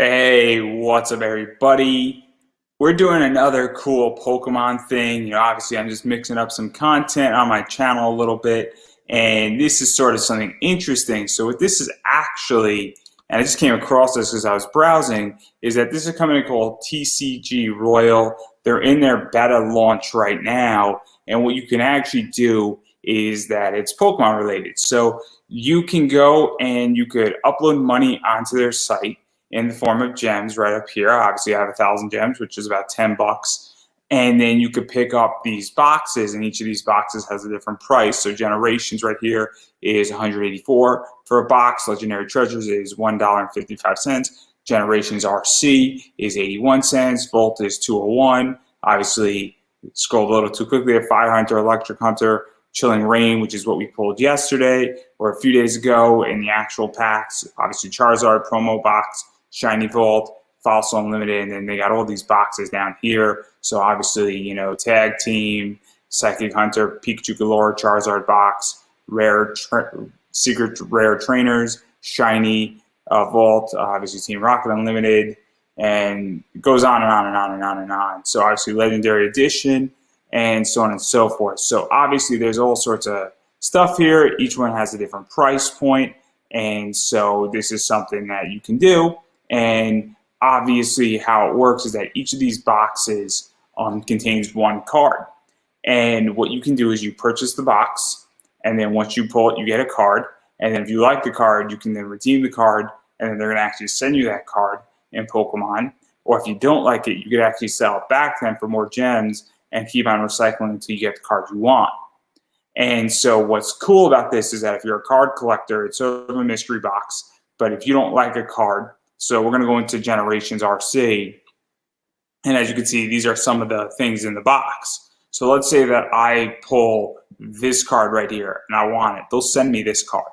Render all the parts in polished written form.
Hey, what's up, everybody? We're doing another cool Pokemon thing. Obviously, I'm just mixing up some content on my channel a little bit, and this is sort of something interesting. So, what this is actually, and I just came across this as I was browsing, is that this is a company called TCG Royale. They're in their beta launch right now, and what you can actually do is that it's Pokemon related. So, you can go and you could upload money onto their site in the form of gems right up here. Obviously, I have 1,000 gems, which is about $10. And then you could pick up these boxes, and each of these boxes has a different price. So Generations right here is 184 for a box. Legendary Treasures is $1.55. Generations RC is 81 cents. Volt is 201. Obviously, scrolled a little too quickly. Fire Hunter, Electric Hunter, Chilling Rain, which is what we pulled yesterday or a few days ago in the actual packs. Obviously, Charizard promo box, Shiny Vault, Fossil Unlimited, and then they got all these boxes down here. So obviously, Tag Team, Psychic Hunter, Pikachu Galore, Charizard box, Secret Rare Trainers, Shiny Vault, obviously Team Rocket Unlimited, and it goes on and on and on and on and on. So obviously Legendary Edition, and so on and so forth. So obviously there's all sorts of stuff here. Each one has a different price point, and so this is something that you can do. And obviously how it works is that each of these boxes contains one card. And what you can do is you purchase the box, and then once you pull it, you get a card. And then if you like the card, you can then redeem the card, and then they're going to actually send you that card in Pokemon. Or if you don't like it, you could actually sell it back to them for more gems and keep on recycling until you get the card you want. And so what's cool about this is that if you're a card collector, it's sort of a mystery box. But if you don't like a card, so we're going to go into Generations RC. And as you can see, these are some of the things in the box. So let's say that I pull this card right here and I want it. They'll send me this card.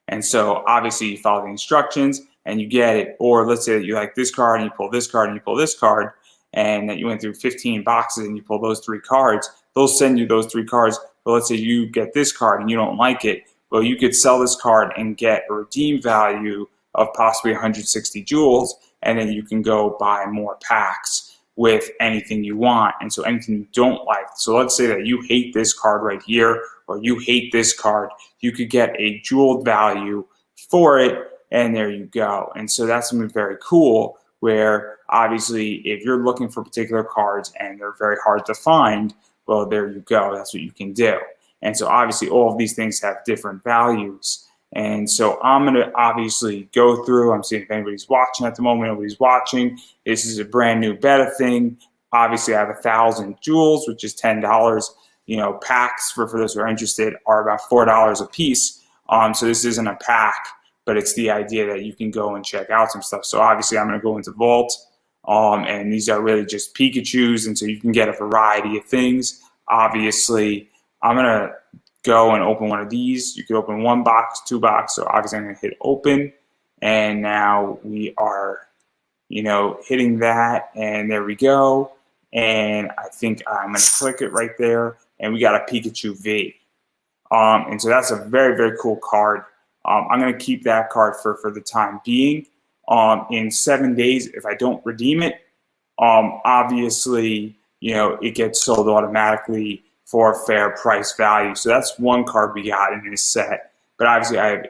And so obviously you follow the instructions and you get it. Or let's say that you like this card and you pull this card and you pull this card, and that you went through 15 boxes and you pull those 3 cards. They'll send you those 3 cards. But let's say you get this card and you don't like it. Well, you could sell this card and get a redeem value of possibly 160 jewels, and then you can go buy more packs with anything you want. And so anything you don't like, so let's say that you hate this card right here, or you hate this card, you could get a jeweled value for it, and there you go. And so that's something very cool, where obviously if you're looking for particular cards and they're very hard to find, well, there you go, that's what you can do. And so obviously all of these things have different values. And so I'm going to obviously go through. I'm seeing if anybody's watching at the moment. Nobody's watching. This is a brand new beta thing. Obviously, I have 1,000 jewels, which is $10. Packs for those who are interested are about $4 a piece. So this isn't a pack, but it's the idea that you can go and check out some stuff. So obviously, I'm going to go into Vault, and these are really just Pikachus, and so you can get a variety of things. Obviously, I'm going to go and open one of these. You could open 1 box, 2 boxes. So obviously I'm going to hit open, and now we are, hitting that, and there we go. And I think I'm going to click it right there, and we got a Pikachu V. And so that's a very, very cool card. I'm going to keep that card for the time being. In 7 days, if I don't redeem it, obviously, it gets sold automatically for a fair price value. So that's one card we got in this set. But obviously I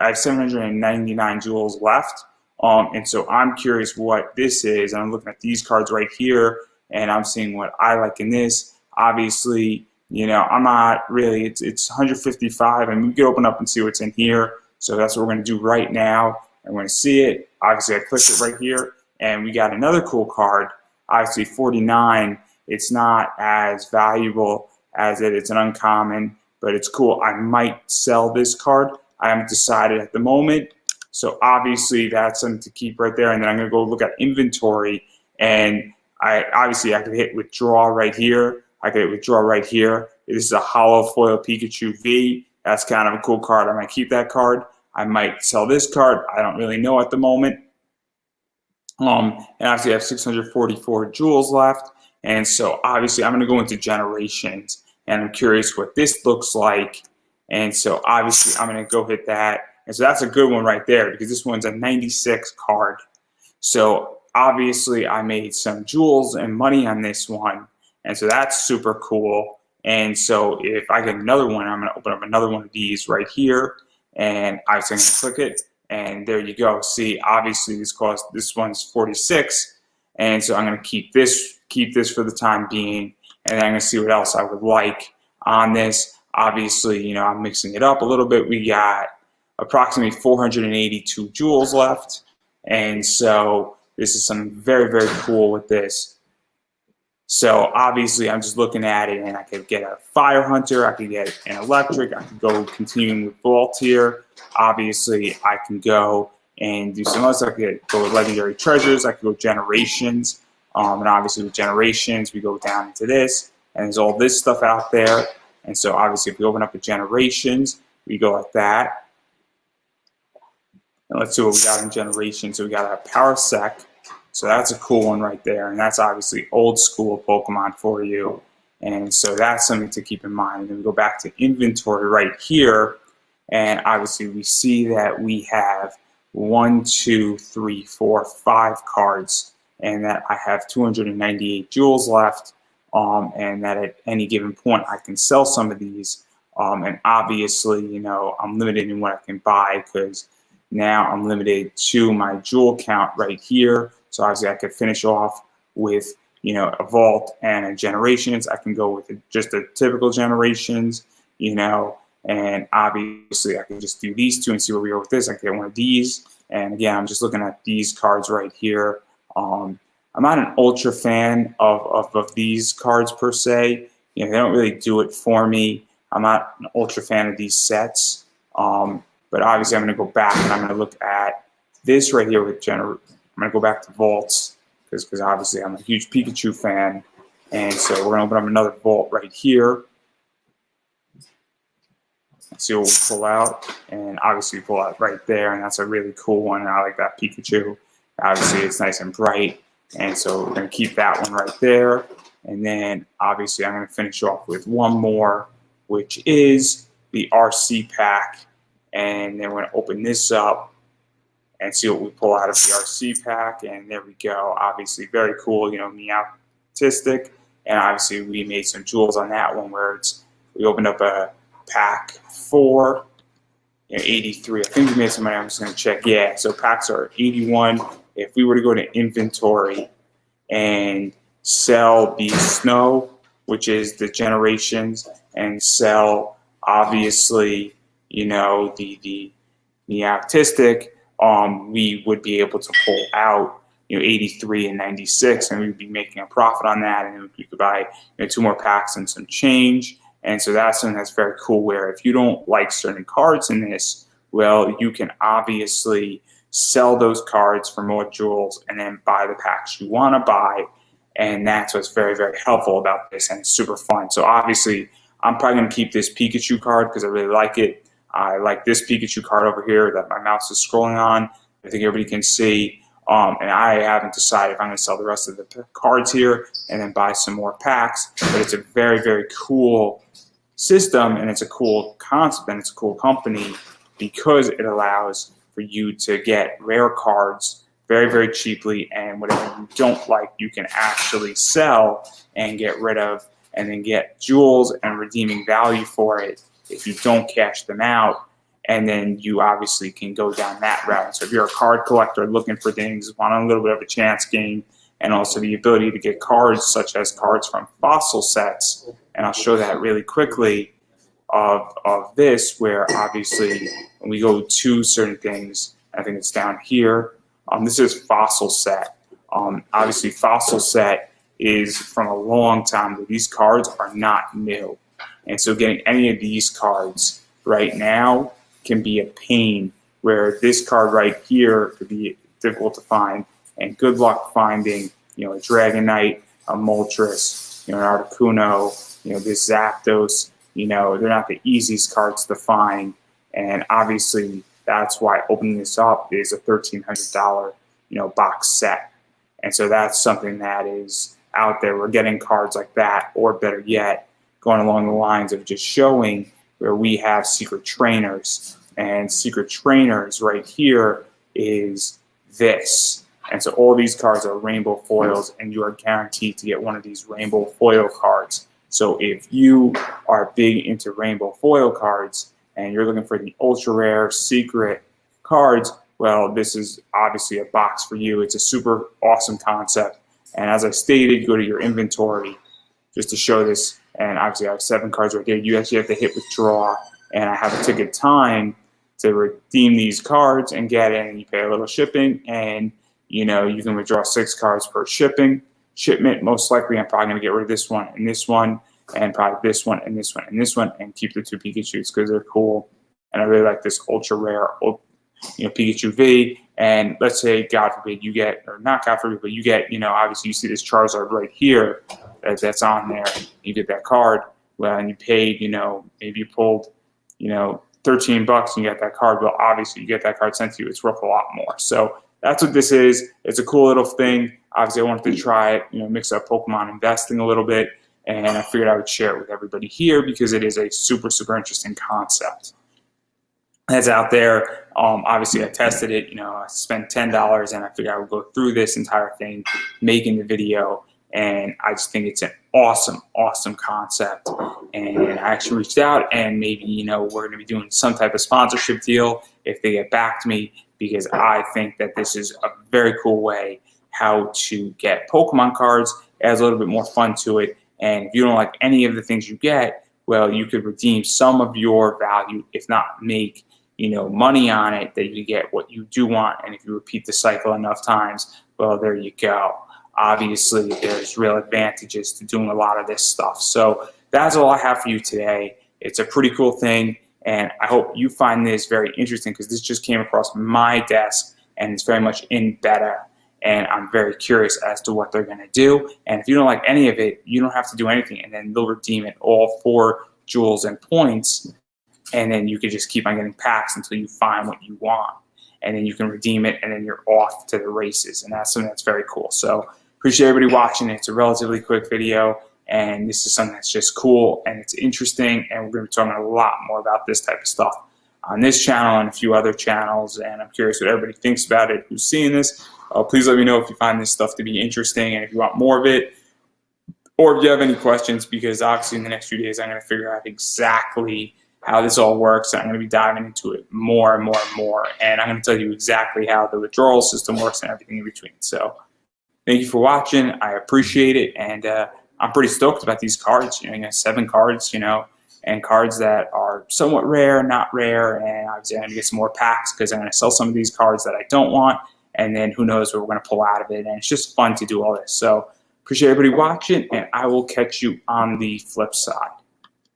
have 799 jewels left. And so I'm curious what this is. And I'm looking at these cards right here, and I'm seeing what I like in this. Obviously, I'm not really, it's 155, and we can open up and see what's in here. So that's what we're going to do right now. I'm going to see it. Obviously I clicked it right here, and we got another cool card. Obviously 49, it's not as valuable as it's an uncommon, but it's cool. I might sell this card. I haven't decided at the moment. So obviously that's something to keep right there. And then I'm going to go look at inventory, and I could hit withdraw right here. I could hit withdraw right here. This is a hollow foil Pikachu V. That's kind of a cool card. I might keep that card. I might sell this card. I don't really know at the moment. And obviously I have 644 jewels left. And so obviously I'm going to go into Generations, and I'm curious what this looks like. And so obviously I'm going to go hit that. And so that's a good one right there, because this one's a 96 card. So obviously I made some jewels and money on this one. And so that's super cool. And so if I get another one, I'm going to open up another one of these right here. And I'm going to click it. And there you go. See, obviously this one's 46. And so I'm going to keep this for the time being. And then I'm going to see what else I would like on this. Obviously, you know, I'm mixing it up a little bit. We got approximately 482 jewels left. And so this is something very, very cool with this. So obviously I'm just looking at it, and I could get a fire hunter, I could get an electric, I could go continuing with vault here. Obviously I can go and do some else. I could go with legendary treasures, I could go generations. And obviously with generations, we go down into this, and there's all this stuff out there. And so obviously if we open up the generations, we go like that. And let's see what we got in generations. So we got a Parasect. So that's a cool one right there. And that's obviously old school Pokemon for you. And so that's something to keep in mind. And then we go back to inventory right here. And obviously we see that we have 1, 2, 3, 4, 5 cards. And that I have 298 jewels left. And that at any given point I can sell some of these. And obviously, you know, I'm limited in what I can buy because now I'm limited to my jewel count right here. So obviously I could finish off with, you know, a vault and a generations. I can go with just a typical generations, you know, and obviously I can just do these two and see where we are with this. I can get one of these. And again, I'm just looking at these cards right here. I'm not an ultra fan of these cards per se. You know, they don't really do it for me. I'm not an ultra fan of these sets. But obviously I'm going to go back and I'm going to look at this right here with I'm going to go back to vaults because obviously I'm a huge Pikachu fan. And so we're going to open up another vault right here. Let's see what we pull out. And obviously we pull out right there. And that's a really cool one. I like that Pikachu. Obviously it's nice and bright. And so we're going to keep that one right there. And then obviously I'm going to finish off with one more, which is the RC pack. And then we're going to open this up and see what we pull out of the RC pack. And there we go. Obviously very cool, you know, Meowtistic. And obviously we made some jewels on that one where we opened up a pack 4, you know, 83. I think we made some money. I'm just going to check. Yeah, so packs are 81. If we were to go to inventory and sell the snow, which is the generations, and sell obviously, you know, the Meowtistic, we would be able to pull out, you know, 83 and 96, and we'd be making a profit on that, and we could buy, you know, 2 more packs and some change. And so that's something that's very cool, where if you don't like certain cards in this, well, you can obviously sell those cards for more jewels and then buy the packs you want to buy. And that's what's very, very helpful about this, and it's super fun. So obviously I'm probably going to keep this Pikachu card because I really like it. I like this Pikachu card over here that my mouse is scrolling on. I think everybody can see. And I haven't decided if I'm going to sell the rest of the cards here and then buy some more packs. But it's a very, very cool system, and it's a cool concept, and it's a cool company because it allows for you to get rare cards very, very cheaply, and whatever you don't like, you can actually sell and get rid of, and then get jewels and redeeming value for it if you don't cash them out. And then you obviously can go down that route. So if you're a card collector looking for things, want a little bit of a chance game, and also the ability to get cards such as cards from fossil sets, and I'll show that really quickly of this, where obviously when we go to certain things, I think it's down here. This is fossil set. Obviously fossil set is from a long time, but these cards are not new. And so getting any of these cards right now can be a pain, where this card right here could be difficult to find, and good luck finding, you know, a Dragonite, a Moltres, you know, an Articuno, you know, this Zapdos. You know, they're not the easiest cards to find, and obviously that's why opening this up is a $1,300, you know, box set. And so that's something that is out there. We're getting cards like that, or better yet, going along the lines of just showing where we have secret trainers. And secret trainers right here is this. And so all these cards are rainbow foils, and you are guaranteed to get one of these rainbow foil cards. So if you are big into rainbow foil cards and you're looking for the ultra rare secret cards, well, this is obviously a box for you. It's a super awesome concept. And as I stated, go to your inventory just to show this. And obviously I have 7 cards right there. You actually have to hit withdraw. And I have a ticket time to redeem these cards and get in. You pay a little shipping, and you can withdraw 6 cards per shipment. Most likely I'm probably going to get rid of this one, and probably this one, and this one, and this one, and keep the 2 Pikachus because they're cool. And I really like this ultra rare Pikachu V. And let's say, God forbid, you get, or not God forbid, but you get, obviously you see this Charizard right here that's on there. You get that card. Well, and you paid, maybe you pulled, $13 and you got that card. Well, obviously you get that card sent to you. It's worth a lot more. So that's what this is. It's a cool little thing. Obviously I wanted to try it, mix up Pokemon investing a little bit. And I figured I would share it with everybody here because it is a super, super interesting concept that's out there. Obviously I tested it, I spent $10 and I figured I would go through this entire thing, making the video. And I just think it's an awesome, awesome concept. And I actually reached out, and maybe, we're going to be doing some type of sponsorship deal if they get back to me, because I think that this is a very cool way how to get Pokemon cards. It adds a little bit more fun to it. And if you don't like any of the things you get, well, you could redeem some of your value, if not make, money on it, that you get what you do want. And if you repeat the cycle enough times, well, there you go. Obviously, there's real advantages to doing a lot of this stuff. So that's all I have for you today. It's a pretty cool thing, and I hope you find this very interesting because this just came across my desk, and it's very much in beta, and I'm very curious as to what they're going to do. And if you don't like any of it, you don't have to do anything, and then they'll redeem it all for jewels and points, and then you can just keep on getting packs until you find what you want. And then you can redeem it, and then you're off to the races, and that's something that's very cool. So appreciate everybody watching. It's a relatively quick video, and this is something that's just cool and it's interesting, and we're going to be talking a lot more about this type of stuff on this channel and a few other channels, and I'm curious what everybody thinks about it who's seeing this. Please let me know if you find this stuff to be interesting and if you want more of it, or if you have any questions, because obviously in the next few days I'm going to figure out exactly how this all works. I'm going to be diving into it more and more and more, and I'm going to tell you exactly how the withdrawal system works and everything in between. So thank you for watching. I appreciate it, and I'm pretty stoked about these cards. You got 7 cards, and cards that are somewhat rare, not rare, and obviously I'm going to get some more packs because I'm going to sell some of these cards that I don't want, and then who knows what we're going to pull out of it, and it's just fun to do all this. So appreciate everybody watching, and I will catch you on the flip side.